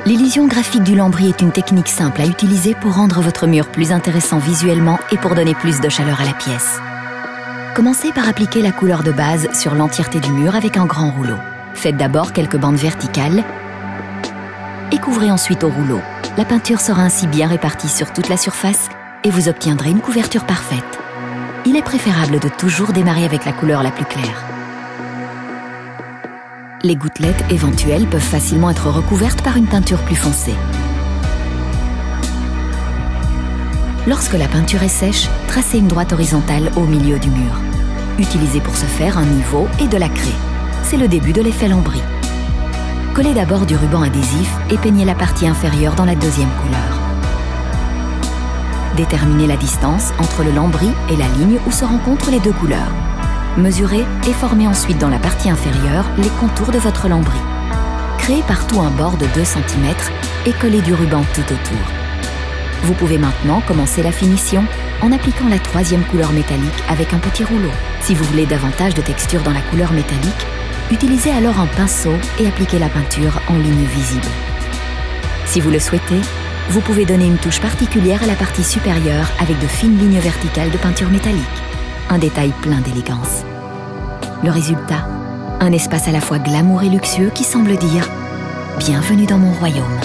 L'illusion graphique du lambris est une technique simple à utiliser pour rendre votre mur plus intéressant visuellement et pour donner plus de chaleur à la pièce. Commencez par appliquer la couleur de base sur l'entièreté du mur avec un grand rouleau. Faites d'abord quelques bandes verticales et couvrez ensuite au rouleau. La peinture sera ainsi bien répartie sur toute la surface et vous obtiendrez une couverture parfaite. Il est préférable de toujours démarrer avec la couleur la plus claire. Les gouttelettes éventuelles peuvent facilement être recouvertes par une peinture plus foncée. Lorsque la peinture est sèche, tracez une droite horizontale au milieu du mur. Utilisez pour ce faire un niveau et de la craie. C'est le début de l'effet lambris. Collez d'abord du ruban adhésif et peignez la partie inférieure dans la deuxième couleur. Déterminez la distance entre le lambris et la ligne où se rencontrent les deux couleurs. Mesurez et formez ensuite dans la partie inférieure les contours de votre lambris. Créez partout un bord de 2 cm et collez du ruban tout autour. Vous pouvez maintenant commencer la finition en appliquant la troisième couleur métallique avec un petit rouleau. Si vous voulez davantage de texture dans la couleur métallique, utilisez alors un pinceau et appliquez la peinture en ligne visible. Si vous le souhaitez, vous pouvez donner une touche particulière à la partie supérieure avec de fines lignes verticales de peinture métallique. Un détail plein d'élégance. Le résultat, un espace à la fois glamour et luxueux qui semble dire « Bienvenue dans mon royaume ».